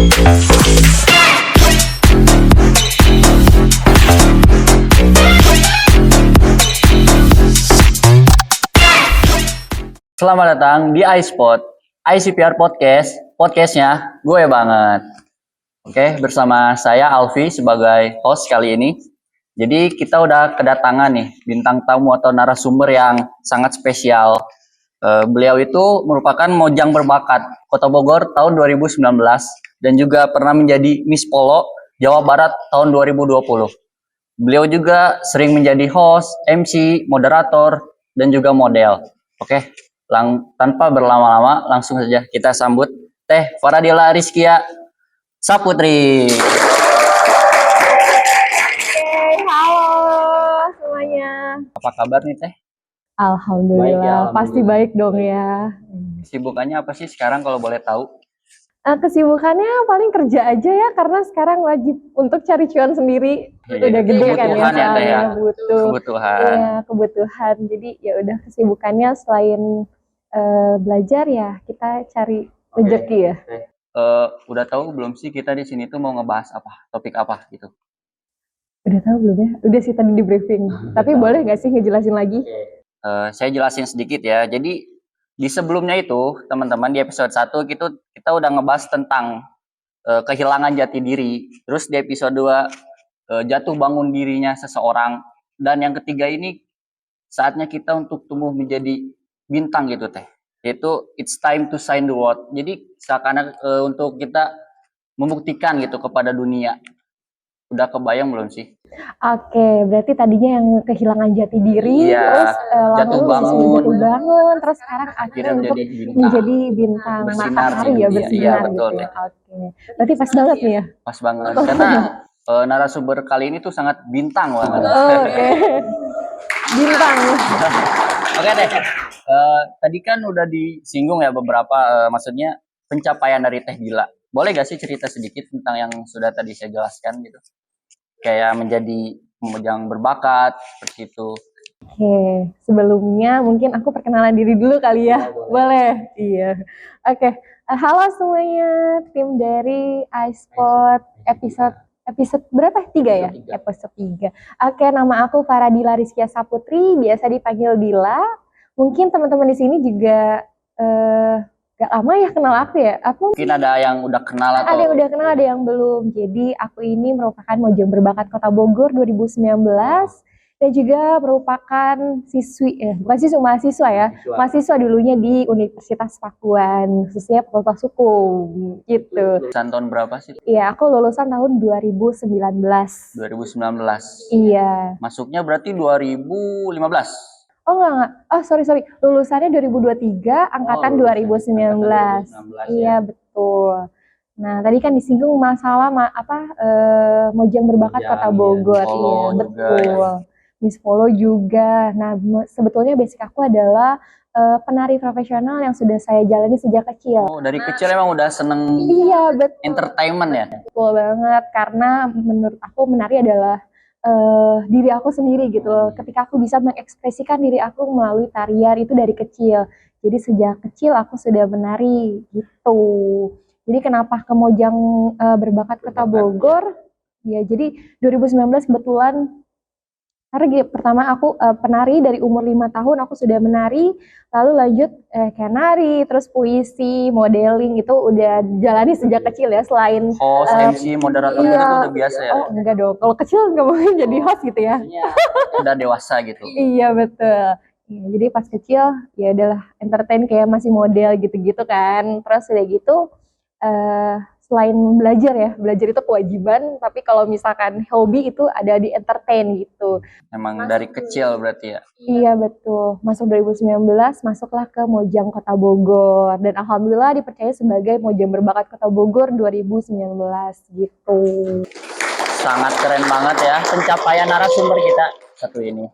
Selamat datang di iSpot, ICPR Podcast, podcastnya gue banget. Oke, bersama saya Alfi sebagai host kali ini. Jadi kita udah kedatangan nih bintang tamu atau narasumber yang sangat spesial. Beliau itu merupakan mojang berbakat Kota Bogor tahun 2019 dan juga pernah menjadi Miss Polo Jawa Barat tahun 2020. Beliau juga sering menjadi host, MC, moderator, dan juga model. Oke. Tanpa berlama-lama langsung saja kita sambut Teh Faradila Rizkia Saputri. Halo semuanya. Apa kabar nih Teh? Alhamdulillah, Baik ya, alhamdulillah. Pasti baik dong ya. Kesibukannya apa sih sekarang kalau boleh tahu? Kesibukannya paling kerja aja ya, karena sekarang wajib untuk cari cuan sendiri. Iya, Udah gede kan ya, kebutuhan ya, Teh ya? butuh. Kebutuhan. Iya, kebutuhan. Jadi ya udah kesibukannya selain belajar ya, kita cari rezeki ya. Udah tahu belum sih kita di sini tuh mau ngebahas apa? Topik apa gitu? Udah tahu belum ya? Udah sih tadi di briefing. Tapi boleh nggak sih ngejelasin lagi? Saya jelasin sedikit ya. Jadi di sebelumnya itu teman-teman di episode 1 kita udah ngebahas tentang kehilangan jati diri. Terus di episode 2 jatuh bangun dirinya seseorang. Dan yang ketiga ini saatnya kita untuk tumbuh menjadi bintang gitu Teh. Yaitu it's time to shine the world. Jadi seakan untuk kita membuktikan gitu kepada dunia. Udah kebayang belum sih? Oke, berarti tadinya yang kehilangan jati diri, Iya, terus jatuh bangun. jatuh bangun, terus sekarang akhirnya untuk menjadi bintang Bersinar matahari di ya, dunia. bersinar Iya, betul, gitu ya. Teh. Oke, berarti pas banget nih ya. Pas banget. Karena narasumber kali ini tuh sangat bintang banget. Oke, bintang. Oke deh. Tadi kan udah disinggung ya beberapa, maksudnya pencapaian dari Teh Dila. Boleh gak sih cerita sedikit tentang yang sudah tadi saya jelaskan gitu? Kayak menjadi mojang berbakat seperti itu. Oke, sebelumnya mungkin aku perkenalan diri dulu kali ya. Boleh? Iya. Oke, halo semuanya, tim dari iSpot episode berapa? 3 ya? Episode 3. Oke, nama aku Faradila Rizkia Saputri, biasa dipanggil Dila. Mungkin teman-teman di sini juga gak lama ya kenal aku ya. Mungkin ada yang udah kenal atau ada yang udah kenal, ada yang belum. Jadi aku ini merupakan mojang berbakat Kota Bogor 2019 dan juga merupakan bukan siswi, mahasiswa ya. Mahasiswa dulunya di Universitas Pakuan, khususnya Fakultas Hukum gitu. lulusan tahun berapa sih? Iya, aku lulusan tahun 2019. 2019. Iya. Masuknya berarti 2015. Oh enggak. Oh sorry. Lulusannya 2023, angkatan 2019. Iya, betul. Nah, tadi kan disinggung masalah mojang berbakat Kota Bogor. Iya, betul. Miss Polo juga. Nah, sebetulnya basic aku adalah penari profesional yang sudah saya jalani sejak kecil. Oh, dari kecil emang udah seneng Iya, betul. entertainment ya? Betul banget, karena menurut aku menari adalah diri aku sendiri gitu loh. Ketika aku bisa mengekspresikan diri aku melalui tarian itu dari kecil. Jadi sejak kecil aku sudah menari gitu. Jadi kenapa ke mojang berbakat Kota Bogor? Ya, jadi 2019 kebetulan karena pertama aku penari dari umur 5 tahun aku sudah menari, lalu lanjut kayak nari, terus puisi, modeling itu udah jalani sejak kecil ya, selain host, MC, moderator iya, itu udah biasa ya? Oh enggak dong, kalau kecil nggak mungkin jadi host gitu ya. Udah dewasa gitu. Iya betul. Ya, jadi pas kecil ya adalah entertain kayak masih model gitu-gitu kan. Terus udah gitu selain belajar itu kewajiban, tapi kalau misalkan hobi itu ada di entertain gitu. Emang dari kecil berarti ya? Iya betul. Masuk 2019 masuklah ke Mojang Kota Bogor dan alhamdulillah dipercaya sebagai mojang berbakat Kota Bogor 2019 gitu. Sangat keren banget ya pencapaian narasumber kita satu ini.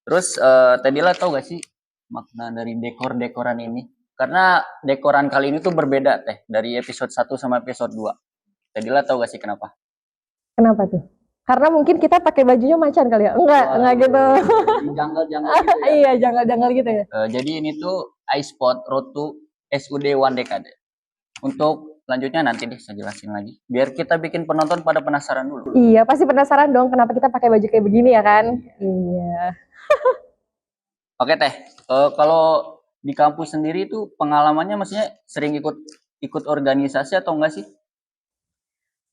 Terus Teh Dila tahu gak sih makna dari dekor-dekoran ini? Karena dekoran kali ini tuh berbeda Teh dari episode 1 sama episode 2. Teh Dila tahu gak sih kenapa? Kenapa tuh? Karena mungkin kita pakai bajunya macan kali ya? Enggak gitu. Janggal-janggal gitu ya? Iya, janggal-janggal gitu ya. Jadi ini tuh iSpot Road to SUD One Decade. Untuk selanjutnya nanti deh saya jelasin lagi. Biar kita bikin penonton pada penasaran dulu. Iya, pasti penasaran dong kenapa kita pakai baju kayak begini ya kan? Iya. Oke Teh, kalau di kampus sendiri itu pengalamannya maksudnya sering ikut organisasi atau enggak sih?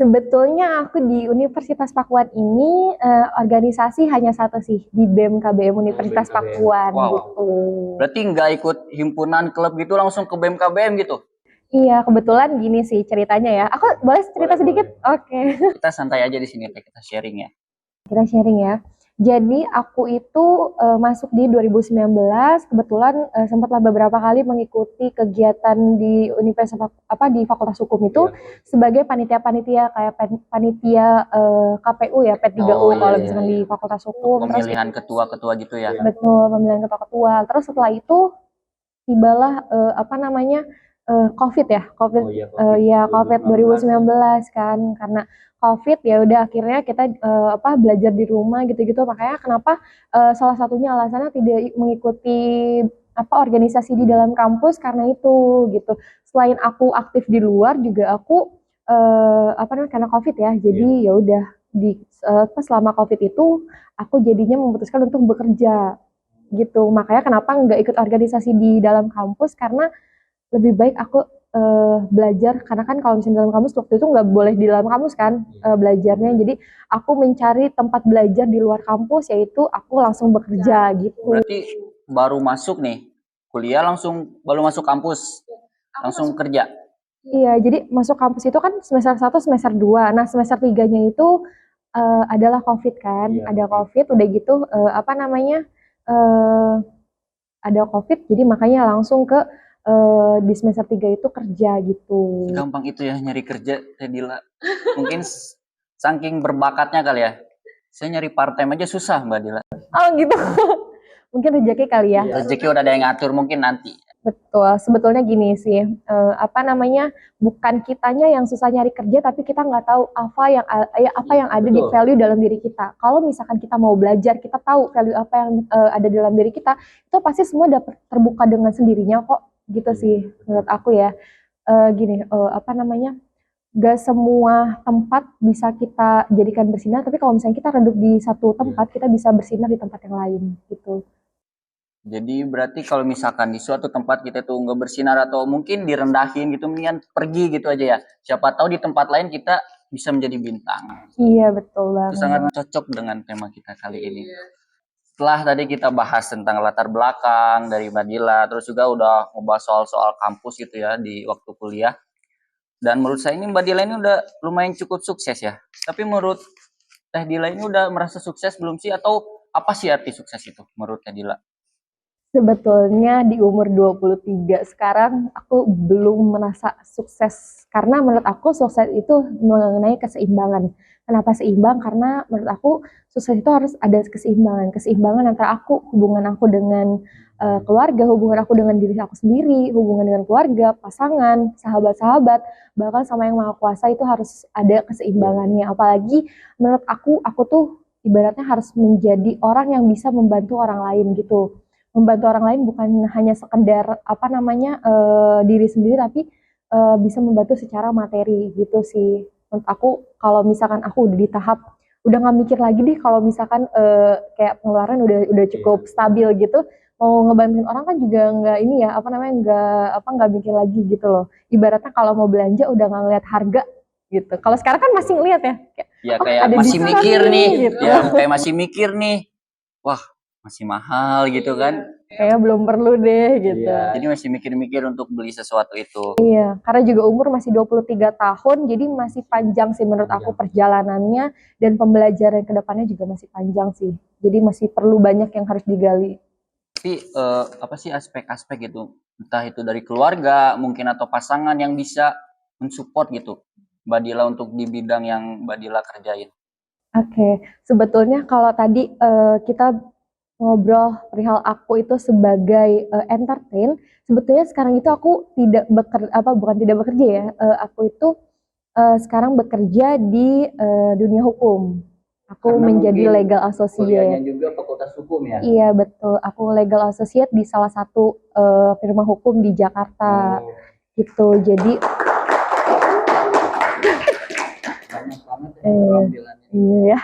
Sebetulnya aku di Universitas Pakuan ini organisasi hanya satu sih, di BEM KBM Universitas BEM KBM. Pakuan Wow. gitu. Berarti nggak ikut himpunan klub gitu langsung ke BEM KBM gitu? Iya, kebetulan gini sih ceritanya ya. Aku boleh cerita Boleh, sedikit? Oke. Kita santai aja di sini Teh, kita sharing ya. Kita sharing ya. Jadi aku itu masuk di 2019, kebetulan sempatlah beberapa kali mengikuti kegiatan di Universitas di Fakultas Hukum itu sebagai panitia-panitia kayak panitia KPU ya, P3U Oh, iya, kalau iya, misalkan iya. di Fakultas Hukum. Terus Pemilihan ketua-ketua gitu ya. betul pemilihan ketua-ketua. Terus setelah itu tibalah COVID ya, COVID, Oh iya, ya COVID 2019 kan, karena COVID ya udah akhirnya kita belajar di rumah gitu-gitu, makanya kenapa salah satunya alasannya tidak mengikuti organisasi di dalam kampus karena itu gitu. Selain aku aktif di luar juga aku karena COVID ya, jadi ya udah selama COVID itu aku jadinya memutuskan untuk bekerja gitu. Makanya kenapa nggak ikut organisasi di dalam kampus karena lebih baik aku belajar karena kan kalau misalnya dalam kampus waktu itu nggak boleh di dalam kampus kan belajarnya. Jadi aku mencari tempat belajar di luar kampus yaitu aku langsung bekerja gitu. Berarti baru masuk nih kuliah baru masuk kampus langsung kerja. Iya, jadi masuk kampus itu kan semester 1, semester 2. Nah, semester 3-nya itu adalah COVID kan. Iya, Ada COVID udah gitu eh, ada COVID jadi makanya langsung ke di semester 3 itu kerja gitu. Gampang itu ya nyari kerja, Teh Dila. Mungkin saking berbakatnya kali ya. Saya nyari part time aja susah Mbak Dila. Oh gitu. Mungkin rezeki kali ya. Rezeki udah ada yang ngatur mungkin nanti. Betul. Sebetulnya gini sih, bukan kitanya yang susah nyari kerja, tapi kita nggak tahu apa yang ada di Betul. value dalam diri kita. Kalau misalkan kita mau belajar, kita tahu value apa yang ada dalam diri kita, itu pasti semua dapat terbuka dengan sendirinya kok. Gitu sih, menurut aku ya. Gak semua tempat bisa kita jadikan bersinar, tapi kalau misalnya kita redup di satu tempat, kita bisa bersinar di tempat yang lain gitu. Jadi berarti kalau misalkan di suatu tempat kita tuh nggak bersinar atau mungkin direndahin gitu, mendingan pergi gitu aja ya. Siapa tahu di tempat lain kita bisa menjadi bintang. Iya, betul Itu banget. sangat cocok dengan tema kita kali ini. Setelah tadi kita bahas tentang latar belakang dari Mbak Dila, terus juga udah ngebahas soal-soal kampus gitu ya di waktu kuliah. Dan menurut saya ini Mbak Dila ini udah lumayan cukup sukses ya. Tapi menurut Teh Dila ini udah merasa sukses belum sih? Atau apa sih arti sukses itu menurut Teh Dila? Sebetulnya di umur 23 sekarang aku belum merasa sukses karena menurut aku sukses itu mengenai keseimbangan. Kenapa seimbang? Karena menurut aku sukses itu harus ada keseimbangan. Keseimbangan antara hubungan aku dengan keluarga, hubungan aku dengan diri aku sendiri, hubungan dengan keluarga, pasangan, sahabat-sahabat, bahkan sama yang Maha Kuasa itu harus ada keseimbangannya. Apalagi menurut aku tuh ibaratnya harus menjadi orang yang bisa membantu orang lain gitu. Membantu orang lain bukan hanya sekedar diri sendiri tapi bisa membantu secara materi gitu sih. Menurut aku kalau misalkan aku udah di tahap udah nggak mikir lagi deh kalau misalkan kayak pengeluaran udah cukup stabil gitu, mau ngebantuin orang kan juga nggak ini ya nggak mikir lagi gitu loh. Ibaratnya kalau mau belanja udah nggak ngeliat harga gitu. Kalau sekarang kan masih ngeliat ya Ya oh, kayak ada masih diskon mikir nih, gitu. ya kayak masih mikir nih. Wah, masih mahal gitu kan. Kayaknya belum perlu deh gitu. Jadi masih mikir-mikir untuk beli sesuatu itu. Iya, karena juga umur masih 23 tahun, jadi masih panjang sih menurut aku perjalanannya dan pembelajaran ke depannya juga masih panjang sih. Jadi masih perlu banyak yang harus digali. Tapi apa sih aspek-aspek gitu, entah itu dari keluarga mungkin atau pasangan yang bisa mensupport gitu Mbak Dila untuk di bidang yang Mbak Dila kerjain. Oke, sebetulnya kalau tadi kita ngobrol perihal aku itu sebagai entertain, sebetulnya sekarang itu aku bukan tidak bekerja ya, aku itu sekarang bekerja di dunia hukum. Aku Karena menjadi mungkin legal associate. juga fakultas hukum ya. Iya betul, aku legal associate di salah satu firma hukum di Jakarta gitu. Jadi keterampilannya. Iya.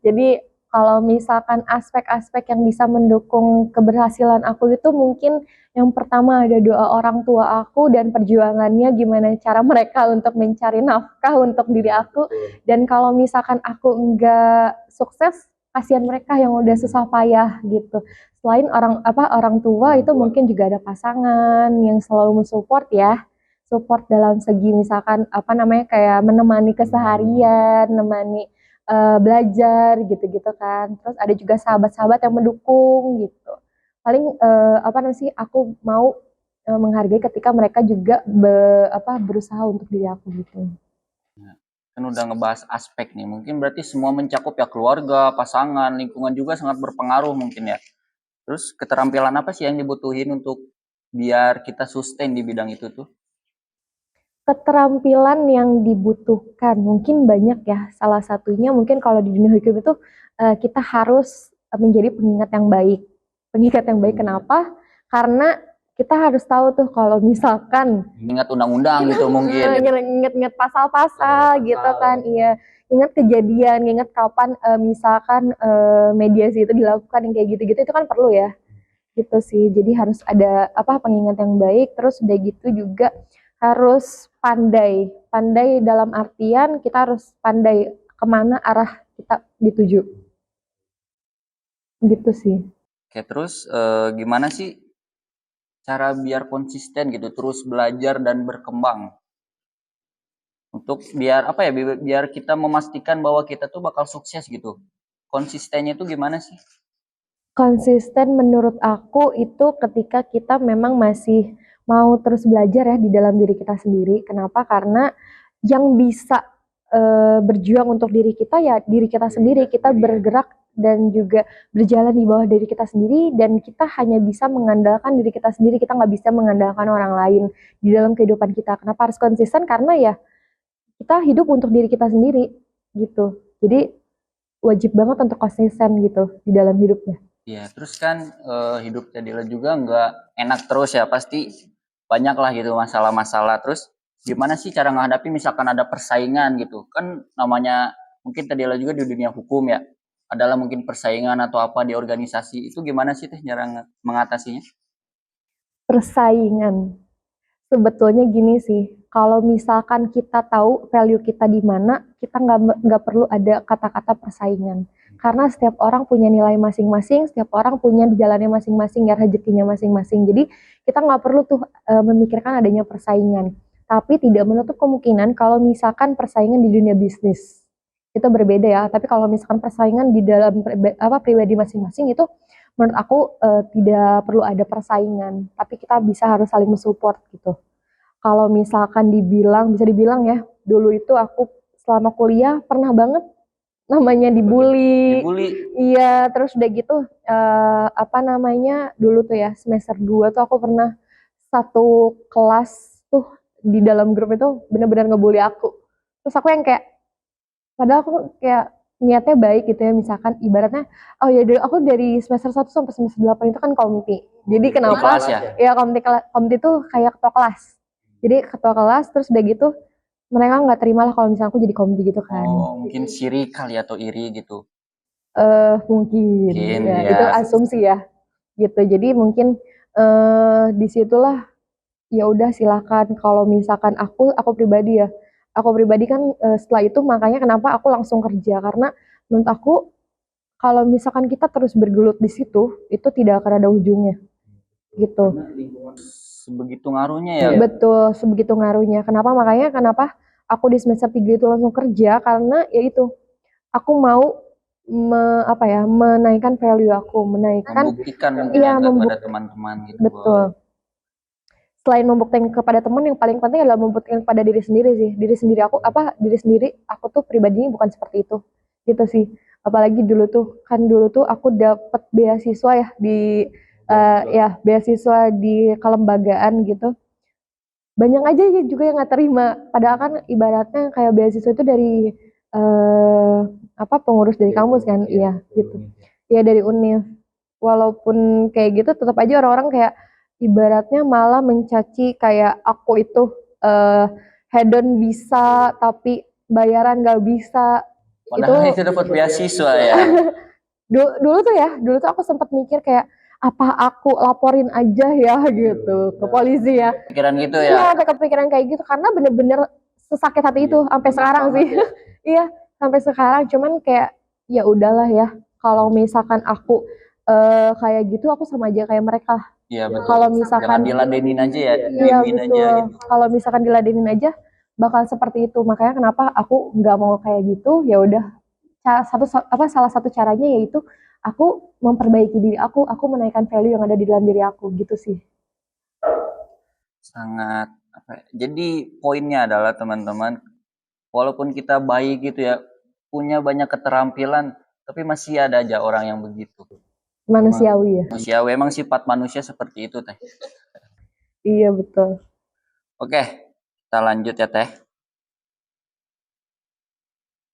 Jadi kalau misalkan aspek-aspek yang bisa mendukung keberhasilan aku itu mungkin yang pertama ada doa orang tua aku dan perjuangannya gimana cara mereka untuk mencari nafkah untuk diri aku. Dan kalau misalkan aku enggak sukses, kasihan mereka yang udah susah payah gitu. Selain orang tua itu mungkin juga ada pasangan yang selalu mensupport ya. Support dalam segi misalkan kayak menemani keseharian, menemani belajar gitu-gitu kan. Terus ada juga sahabat-sahabat yang mendukung gitu. Paling aku mau menghargai ketika mereka juga berusaha untuk diri aku gitu. Kan udah ngebahas aspek nih, mungkin berarti semua mencakup ya, keluarga, pasangan, lingkungan juga sangat berpengaruh mungkin ya. Terus keterampilan apa sih yang dibutuhin untuk biar kita sustain di bidang itu tuh? Keterampilan yang dibutuhkan mungkin banyak ya. Salah satunya mungkin kalau di dunia hukum itu kita harus menjadi pengingat yang baik. Pengingat yang baik kenapa? Karena kita harus tahu tuh kalau misalkan Ingat undang-undang gitu mungkin. ingat pasal-pasal gitu kan, iya. Ingat kejadian, ingat kapan misalkan mediasi itu dilakukan yang kayak gitu-gitu itu kan perlu ya. Gitu sih. Jadi harus ada pengingat yang baik, terus udah gitu juga harus pandai. Pandai dalam artian kita harus pandai kemana arah kita dituju. Gitu sih. Oke, terus gimana sih cara biar konsisten gitu, terus belajar dan berkembang? Untuk biar apa ya, biar kita memastikan bahwa kita tuh bakal sukses gitu. Konsistennya tuh gimana sih? Konsisten menurut aku itu ketika kita memang masih mau terus belajar ya di dalam diri kita sendiri. Kenapa? Karena yang bisa berjuang untuk diri kita ya diri kita sendiri. Kita bergerak dan juga berjalan di bawah diri kita sendiri dan kita hanya bisa mengandalkan diri kita sendiri. Kita nggak bisa mengandalkan orang lain di dalam kehidupan kita. Kenapa harus konsisten? Karena ya kita hidup untuk diri kita sendiri gitu. Jadi wajib banget untuk konsisten gitu di dalam hidupnya. Iya, terus kan hidup Cadila juga nggak enak terus ya, pasti banyak lah gitu masalah-masalah. Terus gimana sih cara menghadapi misalkan ada persaingan gitu? Kan namanya mungkin Cadila juga di dunia hukum ya, adalah mungkin persaingan atau apa di organisasi, itu gimana sih teh cara mengatasinya? Persaingan. Sebetulnya gini sih, kalau misalkan kita tahu value kita di mana, kita nggak perlu ada kata-kata persaingan. Karena setiap orang punya nilai masing-masing, setiap orang punya jalannya masing-masing, ya rezekinya masing-masing. Jadi kita nggak perlu tuh memikirkan adanya persaingan. Tapi tidak menutup kemungkinan kalau misalkan persaingan di dunia bisnis itu berbeda ya. Tapi kalau misalkan persaingan di dalam pribadi masing-masing itu menurut aku tidak perlu ada persaingan, tapi kita harus saling mensupport gitu. Kalau misalkan bisa dibilang ya, dulu itu aku selama kuliah pernah banget namanya dibully. Dibully. Iya, terus udah gitu dulu tuh ya semester 2 tuh aku pernah satu kelas tuh di dalam grup itu benar-benar ngebully aku. Terus aku yang kayak padahal aku kayak niatnya baik gitu ya, misalkan ibaratnya oh ya aku dari semester 1 sampai semester 8 itu kan komti. Jadi kenapa? Kelas ya? Ya komti tuh kayak ketua kelas. Jadi ketua kelas terus udah gitu mereka nggak terima lah kalau misalnya aku jadi komti gitu kan. Oh, mungkin siri kali atau iri gitu. Mungkin Mungkin ya, ya. itu asumsi ya. Gitu. Jadi mungkin disitulah ya udah silakan kalau misalkan aku pribadi ya. Aku pribadi kan setelah itu makanya kenapa aku langsung kerja karena menurut aku kalau misalkan kita terus bergelut di situ itu tidak akan ada ujungnya gitu. Sebegitu ngaruhnya ya. Betul, sebegitu ngaruhnya. Kenapa aku di semester 3 itu langsung kerja karena ya itu aku mau menaikkan value aku, menaikkan Membuktikan mungkin iya, ya kepada teman-teman gitu. betul. Selain membuktikan kepada teman, yang paling penting adalah membuktikan kepada diri sendiri sih. Diri sendiri aku tuh pribadinya bukan seperti itu. Gitu sih. Apalagi dulu tuh aku dapat beasiswa ya di beasiswa di kelembagaan gitu. Banyak aja juga yang nggak terima. Padahal kan ibaratnya kayak beasiswa itu dari pengurus dari kampus kan, iya gitu. Iya dari UNIF. Walaupun kayak gitu tetap aja orang-orang kayak ibaratnya malah mencaci kayak aku itu hedon bisa tapi bayaran nggak bisa. Padahal itu dapat beasiswa ya. Dulu tuh aku sempat mikir kayak apa aku laporin aja ya gitu ke polisi ya. Pikiran gitu Iya, ya. sampai kepikiran kayak gitu karena bener-bener sesakit hati itu sampai sekarang sih. Iya, sampai sekarang cuman kayak ya udahlah ya. Kalau misalkan aku kayak gitu aku sama aja kayak mereka. Iya betul. Kalau Jangan misalkan diladenin aja ya, iya diemin aja betul. gitu. Kalau misalkan diladenin aja bakal seperti itu. Makanya kenapa aku nggak mau kayak gitu. Ya udah salah satu caranya yaitu aku memperbaiki diri aku menaikkan value yang ada di dalam diri aku gitu sih. Sangat apa ya, jadi poinnya adalah teman-teman, walaupun kita baik gitu ya, punya banyak keterampilan, tapi masih ada aja orang yang begitu. Manusiawi ya. Manusiawi, emang sifat manusia seperti itu teh. Iya betul. Oke, kita lanjut ya teh.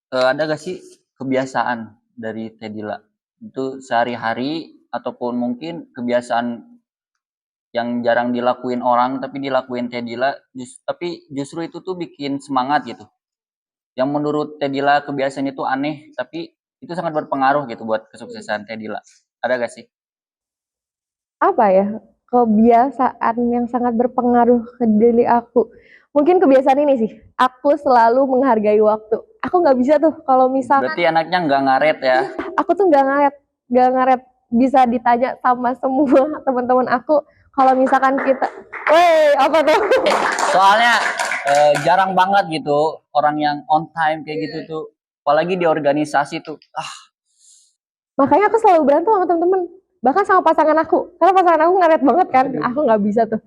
Ada gak sih kebiasaan dari Teh Dila itu sehari-hari ataupun mungkin kebiasaan yang jarang dilakuin orang tapi dilakuin Teh Dila, tapi justru itu tuh bikin semangat gitu. Yang menurut Teh Dila kebiasaan itu aneh tapi itu sangat berpengaruh gitu buat kesuksesan Teh Dila. Ada gak sih? Apa ya? Kebiasaan yang sangat berpengaruh ke diri aku. Mungkin kebiasaan ini sih. Aku selalu menghargai waktu. Aku nggak bisa tuh kalau misalkan Berarti anaknya nggak ngaret ya? aku tuh nggak ngaret bisa ditanya sama semua teman-teman aku kalau misalkan kita, woi apa tuh? Soalnya jarang banget gitu orang yang on time kayak gitu tuh. Apalagi di organisasi tuh. Makanya aku selalu berantem sama teman-teman, bahkan sama pasangan aku, karena pasangan aku ngaret banget kan, aku nggak bisa tuh.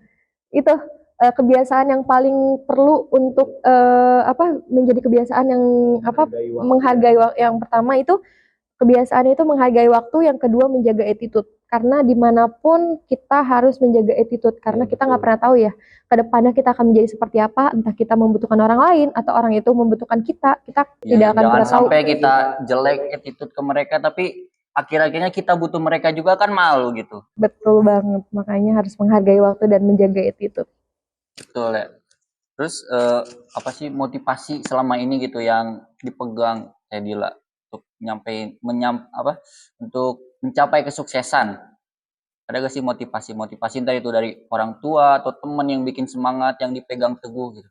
Itu kebiasaan yang paling perlu untuk menjadi kebiasaan yang menghargai yang pertama itu kebiasaan itu menghargai waktu, yang kedua menjaga attitude. Karena dimanapun kita harus menjaga attitude, karena kita nggak pernah tahu ya ke depannya kita akan menjadi seperti apa, entah kita membutuhkan orang lain atau orang itu membutuhkan kita tidak akan Jangan pernah tahu. sampai kita jelek attitude ke mereka tapi akhir-akhirnya kita butuh mereka juga kan malu gitu. Betul banget, makanya harus menghargai waktu dan menjaga attitude. Betul ya. Terus apa sih motivasi selama ini gitu yang dipegang Teh Dila untuk untuk mencapai kesuksesan? Ada gak sih motivasi entah itu dari orang tua atau teman yang bikin semangat yang dipegang teguh gitu?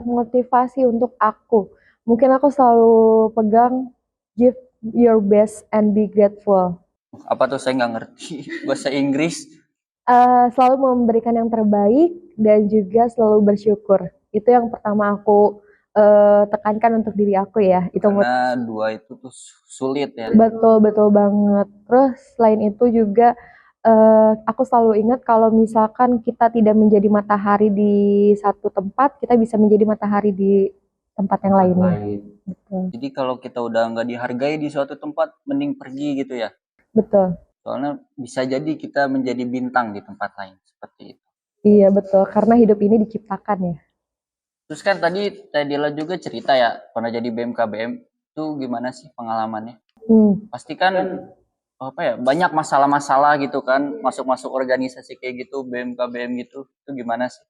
Motivasi untuk aku, mungkin aku selalu pegang give your best and be grateful. Apa tuh saya nggak ngerti bahasa Inggris. Selalu memberikan yang terbaik dan juga selalu bersyukur. Itu yang pertama aku tekankan untuk diri aku ya. Itu Karena dua itu tuh sulit ya. betul banget. Terus selain itu juga aku selalu ingat kalau misalkan kita tidak menjadi matahari di satu tempat, kita bisa menjadi matahari di tempat yang lainnya. Betul. Jadi kalau kita udah nggak dihargai di suatu tempat, mending pergi gitu ya. Betul. Soalnya bisa jadi kita menjadi bintang di tempat lain seperti itu. Iya betul, karena hidup ini diciptakan ya. Terus kan tadi Dila juga cerita ya pernah jadi BMKBM, itu gimana sih pengalamannya? Pasti kan apa ya banyak masalah-masalah gitu kan masuk organisasi kayak gitu BMKBM gitu, itu gimana sih?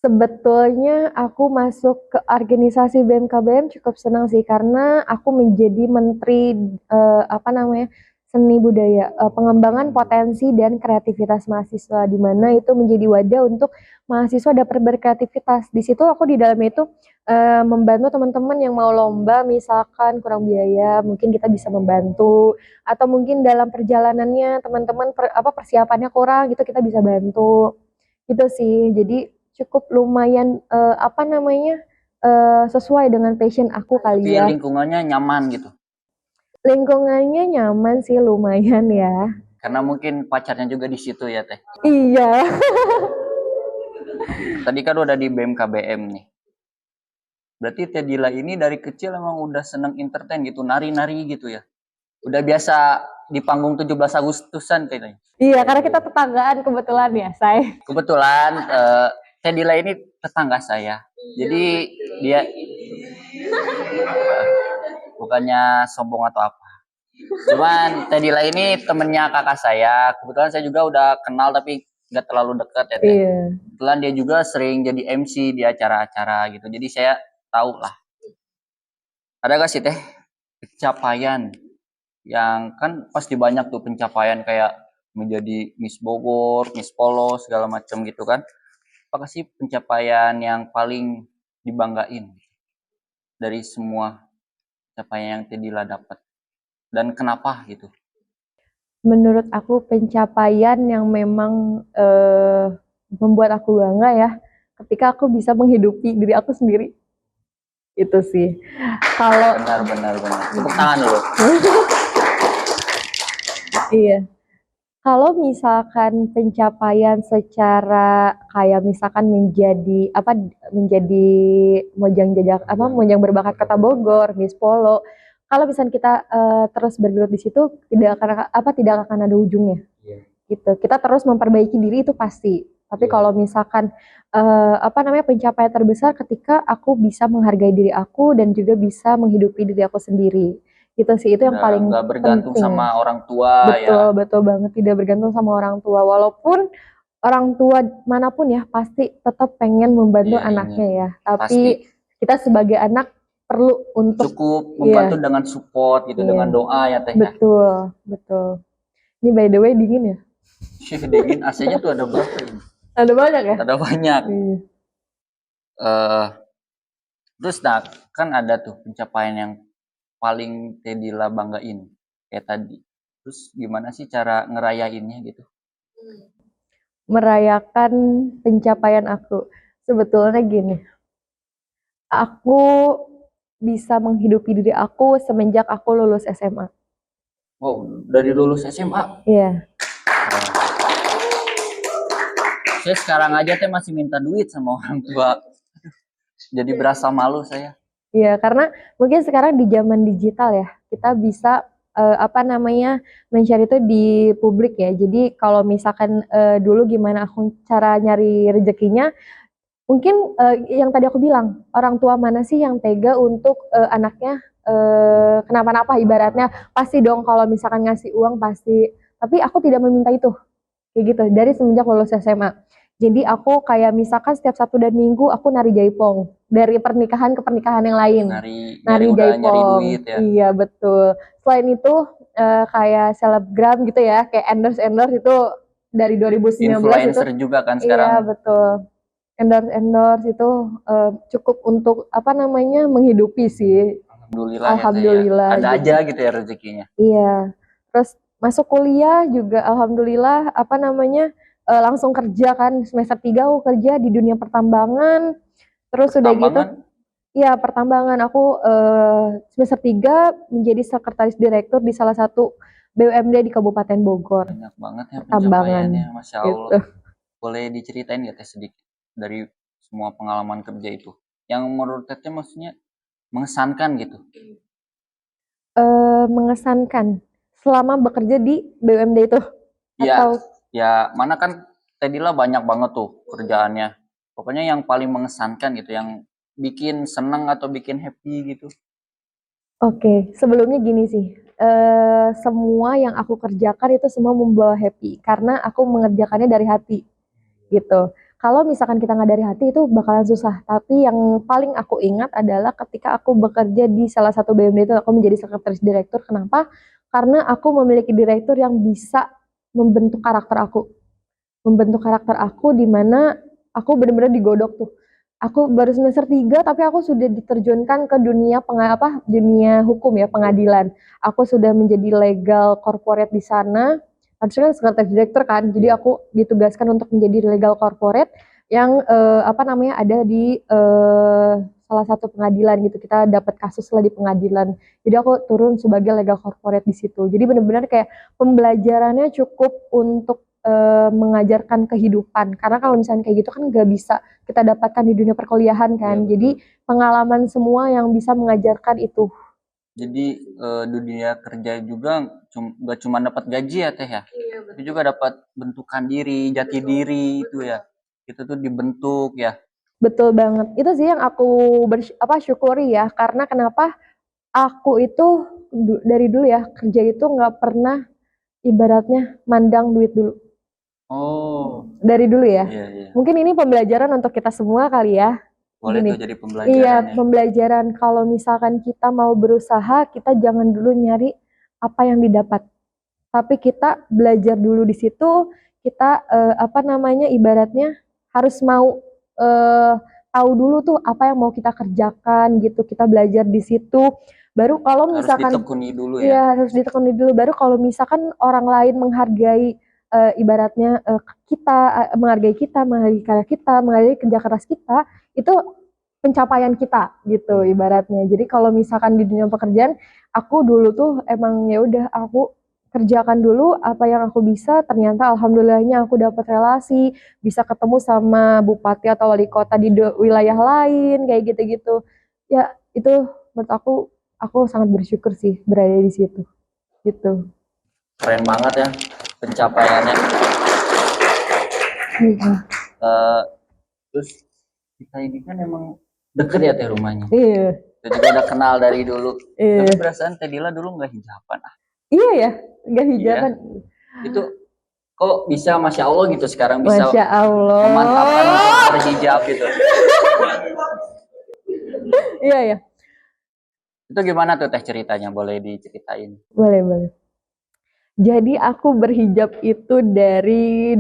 Sebetulnya aku masuk ke organisasi BMKBM cukup senang sih karena aku menjadi menteri seni budaya, pengembangan potensi dan kreativitas mahasiswa, di mana itu menjadi wadah untuk mahasiswa dapat berkreativitas. Di situ aku di dalam itu membantu teman-teman yang mau lomba, misalkan kurang biaya, mungkin kita bisa membantu, atau mungkin dalam perjalanannya teman-teman persiapannya kurang gitu, kita bisa bantu. Gitu sih. Jadi cukup lumayan sesuai dengan passion aku kali Tapi ya. lingkungannya nyaman gitu. Lingkungannya nyaman sih lumayan ya. Karena mungkin pacarnya juga di situ ya Teh. Iya. Tadi kan udah di BMKBM nih. Berarti Teh Dila ini dari kecil emang udah seneng entertain gitu, nari-nari gitu ya. Udah biasa di panggung 17 Agustusan kayaknya. Iya, karena kita tetanggaan kebetulan ya, Say. Kebetulan Teh Dila ini tetangga saya. Jadi dia bukannya sombong atau apa. Cuman Teh Dila ini temennya kakak saya. Kebetulan saya juga udah kenal tapi nggak terlalu dekat ya Teh. Iya. Kebetulan dia juga sering jadi MC di acara-acara gitu. Jadi saya tahu lah. Ada gak sih Teh pencapaian yang kan pasti banyak tuh pencapaian kayak menjadi Miss Bogor, Miss Polos segala macam gitu kan. Apakah sih pencapaian yang paling dibanggain dari semua pencapaian yang Tedila dapat dan kenapa gitu? Menurut aku pencapaian yang memang membuat aku bangga ya, ketika aku bisa menghidupi diri aku sendiri. Itu sih. Kalau Benar. Tepuk tangan dulu. iya, kalau misalkan pencapaian secara kayak misalkan menjadi apa menjadi mojang berbakat Kota Bogor, Miss Polo. Kalau misalnya kita terus bergelut di situ tidak akan ada ujungnya. Gitu. Kita terus memperbaiki diri itu pasti. Tapi kalau misalkan pencapaian terbesar ketika aku bisa menghargai diri aku dan juga bisa menghidupi diri aku sendiri. Gitu sih, itu yang paling Nggak bergantung penting. sama orang tua Betul, ya. betul banget. Tidak bergantung sama orang tua. Walaupun orang tua manapun ya pasti tetap pengen membantu Iya, anaknya ingin. ya. Tapi Pasti. kita sebagai anak perlu untuk Cukup iya, membantu dengan support gitu, iya. dengan doa ya Teh ya. Betul, betul. Ini by the way dingin ya? Dingin AC-nya tuh ada berapa ini? Ada banyak ya? Ada banyak. Iya. eh Terus nah, kan ada tuh pencapaian yang paling Tedila banggain kayak tadi. Terus gimana sih cara ngerayainnya gitu? Merayakan pencapaian aku. Sebetulnya gini, aku bisa menghidupi diri aku semenjak aku lulus SMA. Wow, dari lulus SMA. Iya. Saya sekarang aja Teh masih minta duit sama orang tua. Jadi berasa malu saya. Iya, karena mungkin sekarang di zaman digital ya, kita bisa men-share itu di publik ya. Jadi kalau misalkan dulu gimana aku cara nyari rezekinya, mungkin yang tadi aku bilang, orang tua mana sih yang tega untuk anaknya kenapa-napa ibaratnya, pasti dong kalau misalkan ngasih uang pasti. Tapi aku tidak meminta itu, kayak gitu, dari semenjak lulus SMA. Jadi aku kayak misalkan setiap Sabtu dan Minggu aku nari jaipong dari pernikahan ke pernikahan yang lain. Nyari udah nyari Jaipong. duit ya. Iya, betul. Selain itu kayak selebgram gitu ya, kayak endorse itu dari 2019 itu. Influencer juga kan sekarang. Iya, betul. Endorse itu cukup untuk menghidupi sih. Alhamdulillah, Alhamdulillah. Ya, Teh, ya. Ada aja gitu ya rezekinya. Iya. Terus masuk kuliah juga alhamdulillah langsung kerja kan semester 3 aku kerja di dunia pertambangan. Terus udah gitu iya pertambangan aku semester 3 menjadi sekretaris direktur di salah satu BUMD di Kabupaten Bogor. Banyak banget ya Pertambangan. pencapaiannya, Masya Allah. Gitu. Boleh diceritain nggak Teh sedikit dari semua pengalaman kerja itu? Yang menurut Teteh maksudnya mengesankan gitu. Mengesankan selama bekerja di BUMD itu. Iya, Atau ya mana kan Tedila banyak banget tuh kerjaannya. Pokoknya yang paling mengesankan gitu, yang bikin seneng atau bikin happy gitu. Oke, sebelumnya gini sih, semua yang aku kerjakan itu semua membawa happy, karena aku mengerjakannya dari hati, gitu. Kalau misalkan kita nggak dari hati itu bakalan susah, tapi yang paling aku ingat adalah ketika aku bekerja di salah satu BUMD itu, aku menjadi sekretaris direktur. Kenapa? Karena aku memiliki direktur yang bisa membentuk karakter aku. Membentuk karakter aku di mana aku benar-benar digodok tuh. Aku baru semester 3 tapi aku sudah diterjunkan ke dunia hukum ya, pengadilan. Aku sudah menjadi legal corporate di sana. Harusnya kan sekretaris direktur kan. Jadi aku ditugaskan untuk menjadi legal corporate yang ada di salah satu pengadilan gitu. Kita dapat kasus lah di pengadilan. Jadi aku turun sebagai legal corporate di situ. Jadi benar-benar kayak pembelajarannya cukup untuk mengajarkan kehidupan. Karena kalau misalnya kayak gitu kan nggak bisa kita dapatkan di dunia perkuliahan kan. Jadi pengalaman semua yang bisa mengajarkan itu. Jadi dunia kerja juga nggak cuma dapat gaji ya Teh ya, tapi juga dapat bentukan diri, jati diri itu ya. Itu tuh dibentuk ya. Betul banget. Itu sih yang aku syukuri ya. Karena kenapa aku itu dari dulu ya kerja itu nggak pernah ibaratnya mandang duit dulu. Oh, dari dulu ya. Iya, iya. Mungkin ini pembelajaran untuk kita semua kali ya. Boleh Gini. tuh jadi pembelajaran Iya, ya. pembelajaran kalau misalkan kita mau berusaha, kita jangan dulu nyari apa yang didapat. Tapi kita belajar dulu di situ, kita ibaratnya harus mau tahu dulu tuh apa yang mau kita kerjakan gitu. Kita belajar di situ. Baru kalau Harus misalkan ditekuni dulu ya. iya harus ditekuni dulu. Baru kalau misalkan orang lain menghargai ibaratnya menghargai kita, menghargai karya kita, menghargai kerja keras kita, itu pencapaian kita gitu ibaratnya. Jadi kalau misalkan di dunia pekerjaan, aku dulu tuh emang ya udah aku kerjakan dulu apa yang aku bisa. Ternyata alhamdulillahnya aku dapat relasi, bisa ketemu sama bupati atau wali kota di wilayah lain kayak gitu-gitu. Ya itu menurut aku sangat bersyukur sih berada di situ gitu. Keren banget ya pencapaiannya. Eh, terus kita ini kan emang deket ya teh rumahnya. Iya. Kita juga udah kenal dari dulu. Iya. Tapi perasaan Teh Dila dulu nggak hijaban. Iya ya, nggak hijaban. Itu kok bisa Masya Allah gitu sekarang bisa Masya Allah. memantapkan untuk berhijab gitu. Iya ya. Itu gimana tuh Teh ceritanya? Boleh diceritain? Boleh. Jadi aku berhijab itu dari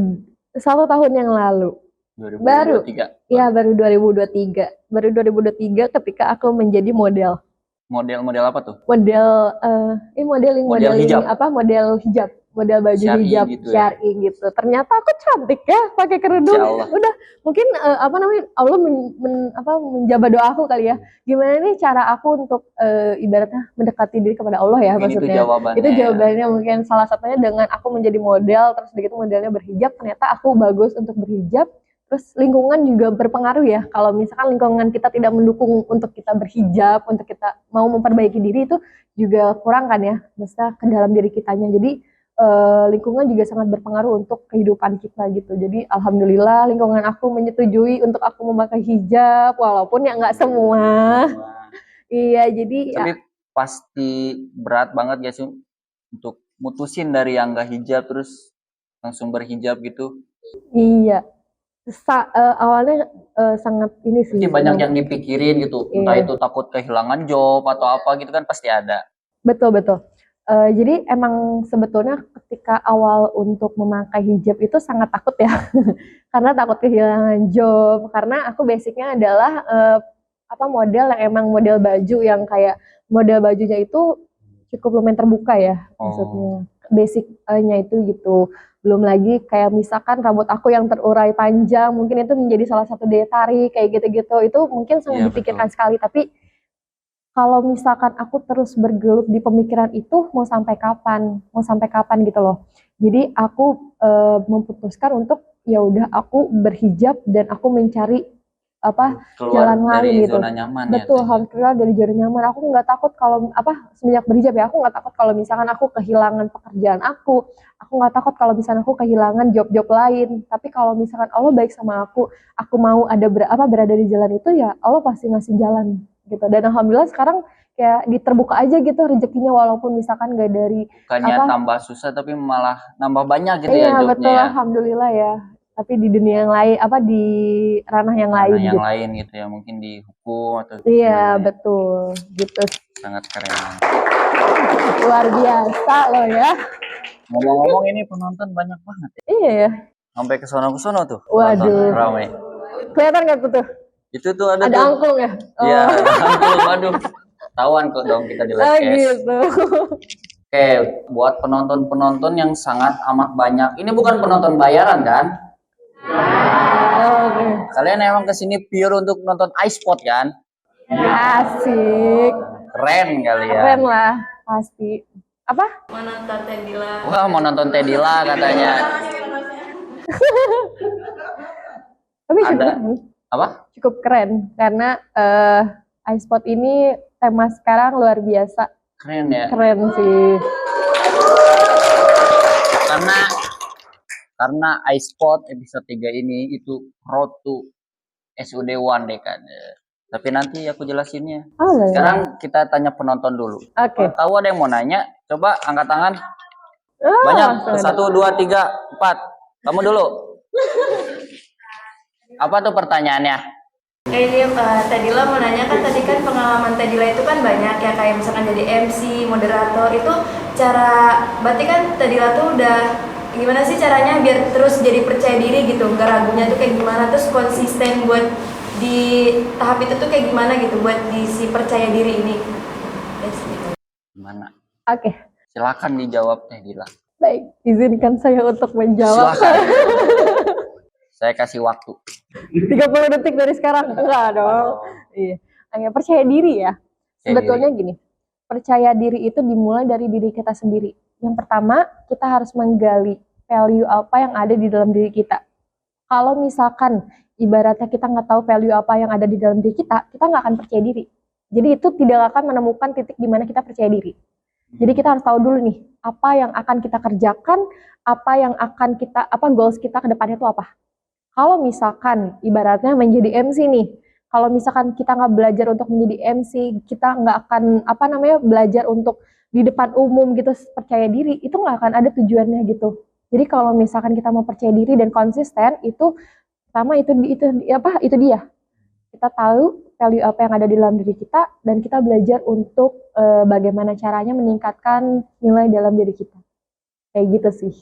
1 tahun yang lalu. 2023. Iya baru 2023. Baru 2023 ketika aku menjadi model. Model apa tuh? Model hijab. Model hijab, model baju Syar'i hijab gitu ya? syar'i gitu. Ternyata aku cantik ya pakai kerudung. Insya Allah. Udah mungkin Allah menjawab doa aku kali ya. Gimana nih cara aku untuk ibaratnya mendekati diri kepada Allah ya Mungkin maksudnya. itu jawabannya. Itu jawabannya mungkin salah satunya dengan aku menjadi model, terus begitu modelnya berhijab, ternyata aku bagus untuk berhijab. Terus lingkungan juga berpengaruh ya. Kalau misalkan lingkungan kita tidak mendukung untuk kita berhijab, untuk kita mau memperbaiki diri, itu juga kurang kan ya, maksudnya ke dalam diri kitanya. Jadi lingkungan juga sangat berpengaruh untuk kehidupan kita gitu. Jadi alhamdulillah lingkungan aku menyetujui untuk aku memakai hijab, walaupun ya nggak semua. Iya, jadi Tapi ya pasti berat banget gak sih untuk mutusin dari yang nggak hijab terus langsung berhijab gitu. iya. Awalnya sangat ini sih. Pasti banyak yang dipikirin gitu. Entah Iya. itu takut kehilangan job atau apa gitu kan pasti ada. Betul. Jadi emang sebetulnya ketika awal untuk memakai hijab itu sangat takut ya, karena takut kehilangan job. Karena aku basicnya adalah model yang emang model baju yang kayak model bajunya itu cukup lumayan terbuka ya, maksudnya basicnya itu gitu. Belum lagi kayak misalkan rambut aku yang terurai panjang, mungkin itu menjadi salah satu daya tarik kayak gitu-gitu. Itu mungkin sangat Iya, dipikirkan betul. sekali, tapi kalau misalkan aku terus bergelut di pemikiran itu mau sampai kapan gitu loh. Jadi aku memutuskan untuk ya udah aku berhijab dan aku mencari Keluar jalan lain dari gitu. zona nyaman Betul, ya. harus keluar dari zona nyaman. Aku nggak takut kalau semenjak berhijab ya, aku nggak takut kalau misalkan aku kehilangan pekerjaan aku nggak takut kalau misalkan aku kehilangan job-job lain. Tapi kalau misalkan Allah baik sama aku mau berada di jalan itu ya Allah pasti ngasih jalan gitu. Dan alhamdulillah sekarang kayak diterbuka aja gitu rezekinya, walaupun misalkan nggak dari Bukannya tambah susah tapi malah nambah banyak gitu ya iya jobnya betul, ya. alhamdulillah ya. Tapi di dunia yang lain, di ranah yang Karena lain yang gitu. lain gitu ya, mungkin dihukum atau Iya gimana ya. betul, gitu. Sangat keren. Luar biasa loh ya. Ngomong-ngomong ini penonton banyak banget ya. Iya ya. Sampai ke sono tuh. Waduh. Penonton ramai. Kelihatan nggak tuh? Itu tuh ada Ada tuh. angklung ya? Iya, ada angklung. Waduh. Tawan kok dong kita di Oh Livecast. gitu. Oke, buat penonton-penonton yang sangat amat banyak. Ini bukan penonton bayaran kan? Oke. Kalian emang kesini pure untuk nonton iSpot kan? Asik. Keren kalian. Keren lah, pasti. Apa? Wah, mau nonton Teh Dila katanya. Tapi Ada. Apa? cukup keren karena iSpot ini tema sekarang luar biasa. Keren ya. Keren sih. Karena iSpot episode 3 ini itu road to SUD1 deh kan. Tapi nanti aku jelasinnya. Oh, sekarang kita tanya penonton dulu. Oke. Tahu ada yang mau nanya? Coba angkat tangan. Oh, Banyak. 1, 2, 3, 4. Kamu dulu. Apa tuh pertanyaannya? Ini Tadila mau nanya kan tadi kan pengalaman Tadila itu kan banyak ya kayak misalkan jadi MC, moderator itu berarti kan Tadila tuh udah gimana sih caranya biar terus jadi percaya diri gitu, nggak ragunya tuh kayak gimana, terus konsisten buat di tahap itu tuh kayak gimana gitu buat di si percaya diri ini. Yes, gitu. Gimana? Oke, Silakan dijawab Teh Dila. baik. Izinkan saya untuk menjawab. Silakan. Saya kasih waktu. 30 detik dari sekarang. Enggak dong. Iya. Hanya percaya diri ya. Sebetulnya gini, percaya diri itu dimulai dari diri kita sendiri. Yang pertama, kita harus menggali value apa yang ada di dalam diri kita. Kalau misalkan ibaratnya kita nggak tahu value apa yang ada di dalam diri kita nggak akan percaya diri. Jadi itu tidak akan menemukan titik di mana kita percaya diri. Jadi kita harus tahu dulu nih, apa yang akan kita kerjakan, apa goals kita ke depannya itu apa. Kalau misalkan ibaratnya menjadi MC nih, kalau misalkan kita nggak belajar untuk menjadi MC, kita nggak akan belajar untuk di depan umum gitu percaya diri, itu nggak akan ada tujuannya gitu. Jadi kalau misalkan kita mau percaya diri dan konsisten, itu pertama itu dia. Kita tahu value apa yang ada di dalam diri kita dan kita belajar untuk bagaimana caranya meningkatkan nilai dalam diri kita. Kayak gitu sih.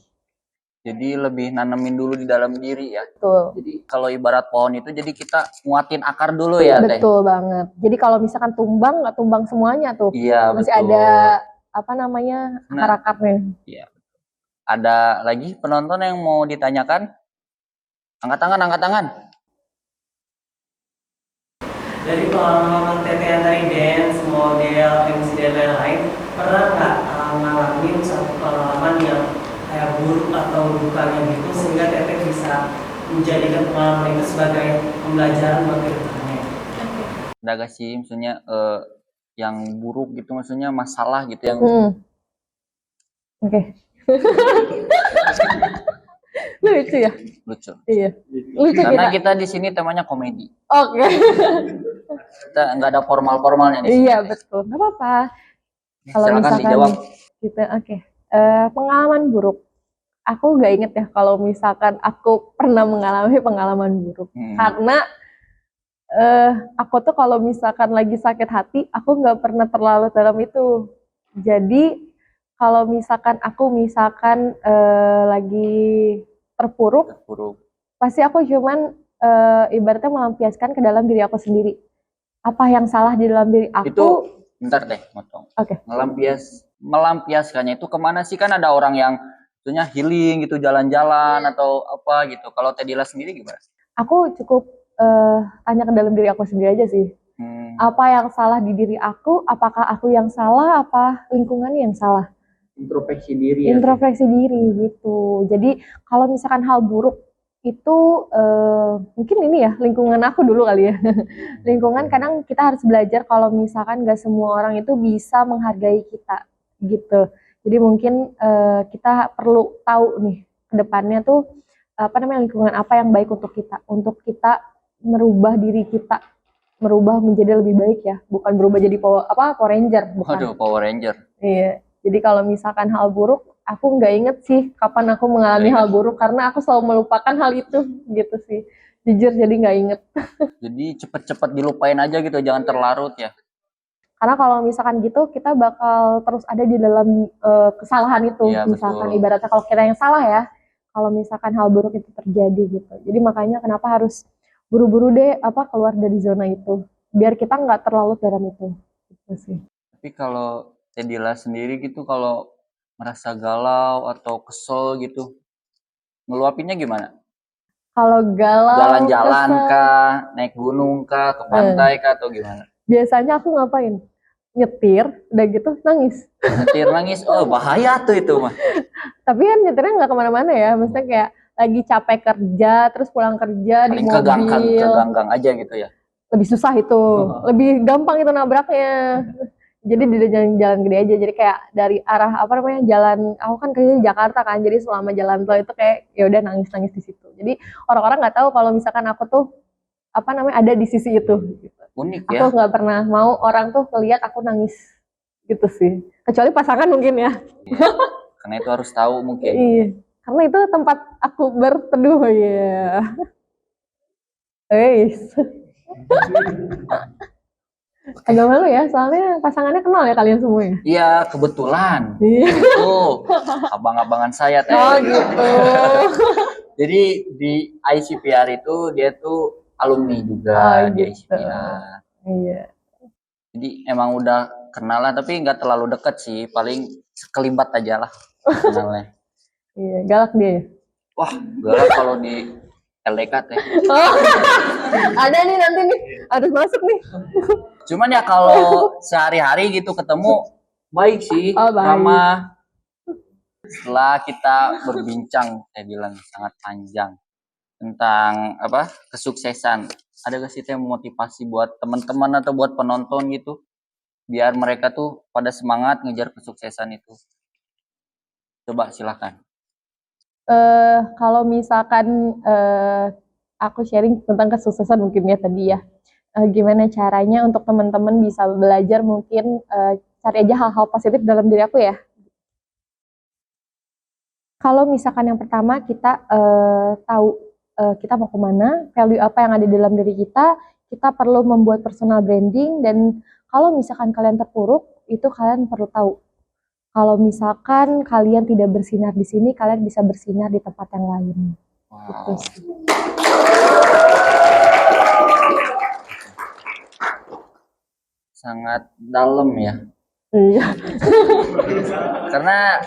Jadi lebih nanemin dulu di dalam diri ya. Betul. Jadi kalau ibarat pohon itu jadi kita nguatin akar dulu ya Teh. Betul banget. Jadi kalau misalkan tumbang, nggak tumbang semuanya tuh. Iya, Masih betul. ada akar-akarnya. Iya. Ada lagi penonton yang mau ditanyakan? Angkat tangan, angkat tangan. Dari pengalaman Teteh yang tadi dance, model, MC dan lain-lain, pernah nggak ngalamin satu pengalaman yang kayak buruk atau dukanya gitu sehingga Teteh bisa menjadikan pengalaman itu sebagai pembelajaran buat kedepannya? Ada gak sih maksudnya yang buruk gitu, maksudnya masalah gitu yang Oke. Lucu ya? lucu. Iya. Lucu Karena kita di sini temanya komedi. Oke. Kita nggak ada formal-formalnya di sini. Iya betul. Nggak apa-apa. Kalau Silakan misalkan dijawab. kita pengalaman buruk. Aku nggak inget ya kalau misalkan aku pernah mengalami pengalaman buruk. Karena aku tuh kalau misalkan lagi sakit hati, aku nggak pernah terlalu dalam itu. Jadi kalau misalkan aku lagi terpuruk, pasti aku cuman ibaratnya melampiaskan ke dalam diri aku sendiri. Apa yang salah di dalam diri aku? Itu bentar deh, motong. Oke. Melampiaskannya itu kemana sih? Kan ada orang yang maksudnya healing gitu, jalan-jalan atau apa gitu. Kalau Tedila sendiri gimana? Aku cukup tanya ke dalam diri aku sendiri aja sih. Apa yang salah di diri aku? Apakah aku yang salah? Apa lingkungan yang salah? Introspeksi diri. Introspeksi diri gitu. Jadi kalau misalkan hal buruk itu mungkin ini ya lingkungan aku dulu kali ya. Lingkungan kadang kita harus belajar kalau misalkan gak semua orang itu bisa menghargai kita gitu. Jadi mungkin kita perlu tahu nih ke depannya tuh lingkungan apa yang baik untuk kita merubah diri kita, merubah menjadi lebih baik ya, bukan berubah jadi Power Ranger, bukan. Waduh, Power Ranger. Iya. Jadi kalau misalkan hal buruk, aku nggak inget sih kapan aku mengalami hal buruk karena aku selalu melupakan hal itu gitu sih. Jujur jadi nggak inget. Jadi cepet-cepet dilupain aja gitu, jangan terlarut ya. Karena kalau misalkan gitu kita bakal terus ada di dalam kesalahan itu. Iya, misalkan betul. ibaratnya kalau kita yang salah ya, kalau misalkan hal buruk itu terjadi gitu. Jadi makanya kenapa harus buru-buru deh keluar dari zona itu, biar kita nggak terlalu dalam itu. Gitu sih. Tapi kalau Tedila sendiri gitu, kalau merasa galau atau kesel gitu, ngeluapinnya gimana? Kalau galau, Jalan-jalan kesel, kah, naik gunung kah, ke pantai kah, atau gimana? biasanya aku ngapain? Nyetir, udah gitu nangis. Nyetir nangis, oh bahaya tuh itu mah. Tapi kan nyetirnya nggak kemana-mana ya, maksudnya kayak lagi capek kerja, terus pulang kerja di Paling mobil. ke ganggang aja gitu ya. Lebih susah itu, lebih gampang itu nabraknya. Jadi di jalan gede aja, jadi kayak dari arah jalan, aku kan kerja di Jakarta kan, jadi selama jalan tol itu kayak ya udah nangis di situ. Jadi orang-orang nggak tahu kalau misalkan aku tuh ada di sisi itu. Gitu. Unik ya. Aku nggak pernah mau orang tuh ngeliat aku nangis gitu sih. Kecuali pasangan mungkin ya. Karena itu harus tahu mungkin. Iya. karena itu tempat aku berteduh ya. Guys, agak malu ya, soalnya pasangannya kenal ya kalian semua ya. Iya, kebetulan. Iya. Itu abang-abangan saya teh. Oh gitu. Jadi di ICPR itu dia tuh alumni juga Oh, di gitu. ICPR. Iya. Jadi emang udah kenalan tapi nggak terlalu deket sih, paling sekelibat aja lah kenalnya. Iya, galak dia. Ya? Wah, galak kalau di LDK teh. Oh, ada nih nanti nih, harus masuk nih. Cuman ya kalau sehari-hari gitu ketemu baik sih, Oh, baik. ramah. Setelah kita berbincang, saya bilang sangat panjang tentang apa kesuksesan. Ada gak sih teh motivasi buat teman-teman atau buat penonton gitu, biar mereka tuh pada semangat ngejar kesuksesan itu. Coba silakan. Kalau misalkan aku sharing tentang kesuksesan mungkin ya tadi ya. Gimana caranya untuk teman-teman bisa belajar mungkin cari aja hal-hal positif dalam diri aku ya. Kalau misalkan yang pertama kita tahu kita mau kemana, value apa yang ada dalam diri kita perlu membuat personal branding dan kalau misalkan kalian terpuruk, itu kalian perlu tahu. Kalau misalkan kalian tidak bersinar di sini, kalian bisa bersinar di tempat yang lain. Gitu Wow, sih. sangat dalam ya. Iya. Karena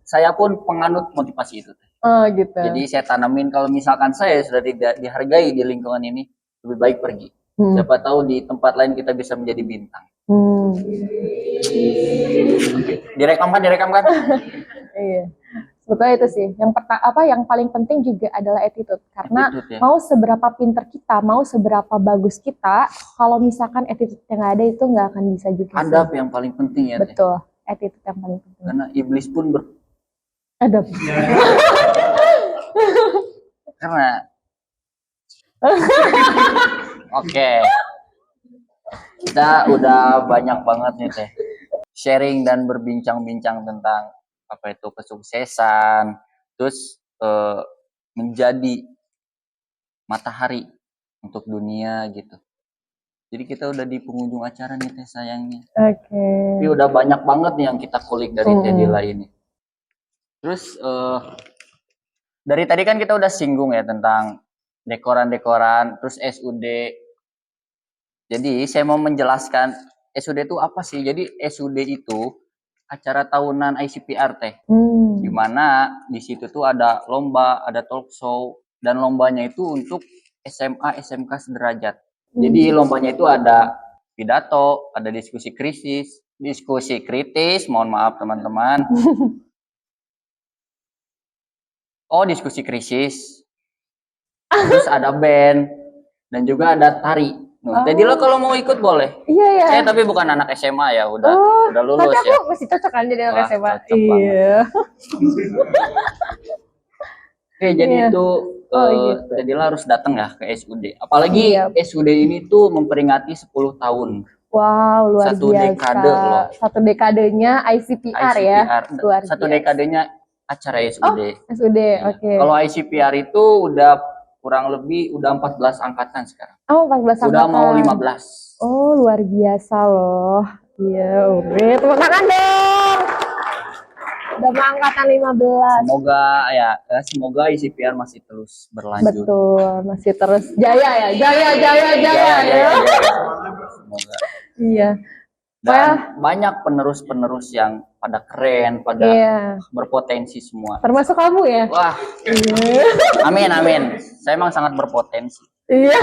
saya pun penganut motivasi itu teh. Oh gitu. Jadi saya tanamin kalau misalkan saya sudah tidak dihargai di lingkungan ini, lebih baik pergi. Siapa tahu di tempat lain kita bisa menjadi bintang. Direkam kan? Iya. Sebetulnya itu sih. Yang paling penting juga adalah attitude. Karena Attitude, ya. mau seberapa pinter kita, mau seberapa bagus kita, kalau misalkan attitude yang nggak ada itu nggak akan bisa juga. Adab yang paling penting ya teh. Betul. Attitude yang paling penting. Karena iblis pun Adab. karena oke. Kita udah banyak banget nih teh sharing dan berbincang-bincang tentang apa itu kesuksesan, terus menjadi matahari untuk dunia gitu. Jadi kita udah di penghujung acara nih teh sayangnya. Oke. Tapi udah banyak banget nih yang kita kulik dari Tedila ini. Terus dari tadi kan kita udah singgung ya tentang dekoran-dekoran, terus SUD. Jadi saya mau menjelaskan SUD itu apa sih? Jadi SUD itu acara tahunan ICPR teh. Dimana di situ tuh ada lomba, ada talk show, dan lombanya itu untuk SMA, SMK sederajat. Jadi lombanya itu ada pidato, ada diskusi kritis, mohon maaf teman-teman. Oh, diskusi krisis. Terus ada band dan juga ada tari. Jadi lo kalau mau ikut boleh. Iya ya. Saya tapi bukan anak SMA ya, udah lulus Tapi ya. aku masih cocok kan jadi anak Wah, SMA. cocok Iya. Oke, jadi Iya. itu gitu. jadi lo harus datang ya ke SUD. Apalagi Iya. SUD ini tuh memperingati 10 tahun. Wow, luar Satu biasa. dekade loh. Satu dekadenya ICPR ya. Luar Satu biasa. dekadenya acara SUD. SUD, Iya. oke. Kalau ICPR itu udah kurang lebih udah 14 angkatan sekarang. Oh, 14 Udah angkatan. mau 15. Oh, luar biasa loh. Iya, udah tepuk tangan dong. Udah mau angkatan 15. Semoga ICPR masih terus berlanjut. Betul, masih terus jaya ya. Jaya ya. Semoga. Iya. Dan banyak penerus-penerus yang pada keren, pada Iya. berpotensi semua. Termasuk kamu ya? Wah, Iya. amin. Saya emang sangat berpotensi. Iya.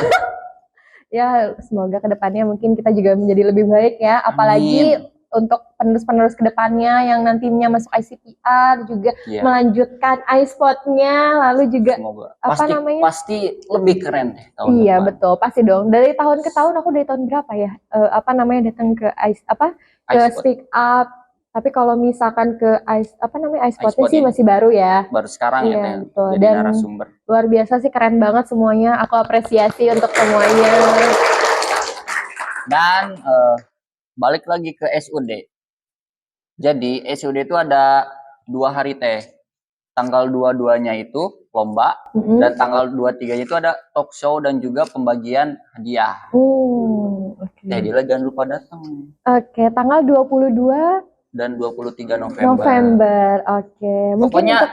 Ya, semoga kedepannya mungkin kita juga menjadi lebih baik ya. Apalagi untuk penerus-penerus kedepannya yang nantinya masuk ICPR juga melanjutkan iSpot-nya, lalu juga Semoga. pasti lebih keren deh tahun iya depan. betul, pasti dong. Dari tahun ke tahun aku dari tahun berapa ya? Datang ke iSpot. Speak Up. Tapi kalau misalkan ke iSpot-nya iSpot sih ya. masih baru ya. Baru sekarang Iya, ya betul. jadi Dan narasumber. luar biasa sih, keren banget semuanya. Aku apresiasi untuk semuanya. Dan balik lagi ke SUD. Jadi SUD itu ada 2 hari teh. tanggal 22-nya itu lomba, Mm-mm. dan tanggal 23-nya itu ada talk show dan juga pembagian hadiah. Oke. Dila jangan lupa datang. Oke, tanggal 22 Dan 23 November. November. Oke. Mungkin Pokoknya untuk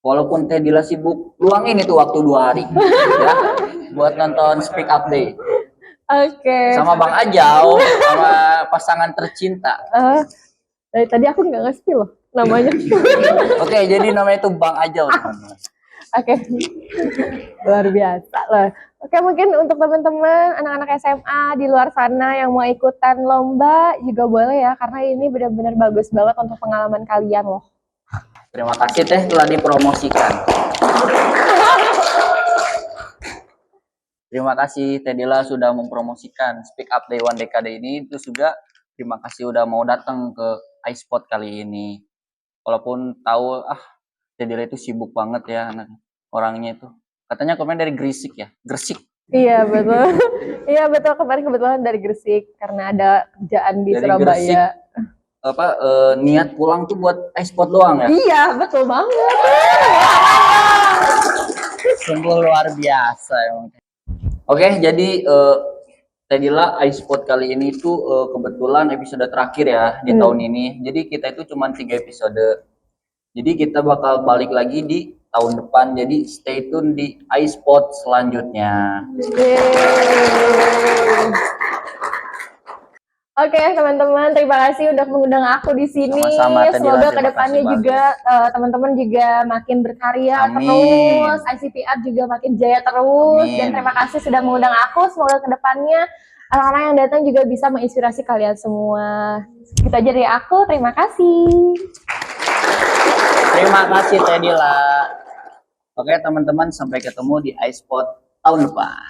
walaupun Teh Dila sibuk, luangin itu waktu 2 hari ya buat nonton Speak Up Day oke. sama Bang Ajau sama pasangan tercinta. Dari tadi aku nggak nge-spill loh namanya. Oke, jadi namanya itu Bang Ajau, teman-teman. Oke. Luar biasa loh. Oke, mungkin untuk teman-teman anak-anak SMA di luar sana yang mau ikutan lomba juga boleh ya, karena ini benar-benar bagus banget untuk pengalaman kalian loh. Terima kasih Teh telah dipromosikan. Terima kasih Teh Dila sudah mempromosikan Speak Up Day One Dekade ini. Terus juga terima kasih udah mau datang ke iSpot kali ini. Walaupun tahu Teh Dila itu sibuk banget ya orangnya itu. Katanya komen dari Gresik ya, Gresik. Iya betul. Iya betul, kemarin kebetulan dari Gresik karena ada kerjaan di Dari Surabaya. Gresik. Niat pulang tuh buat iSpot doang ya? Iya betul banget. Sungguh luar biasa emang. Oke, jadi Teh Dila iSpot kali ini tuh kebetulan episode terakhir ya di tahun ini. Jadi kita itu cuma 3 episode. Jadi kita bakal balik lagi di tahun depan. Jadi stay tune di iSpot selanjutnya. Oke teman-teman, terima kasih udah mengundang aku di sini. Sama-sama, Teh Dila, Semoga terima kedepannya kasih juga teman-teman juga makin berkarya Amin. terus, ICPR juga makin jaya terus. Amin. Dan terima kasih sudah mengundang aku. Semoga kedepannya anak-anak yang datang juga bisa menginspirasi kalian semua. Gitu aja dari aku. Terima kasih. Terima kasih Teh Dila. Oke teman-teman, sampai ketemu di iSpot tahun depan.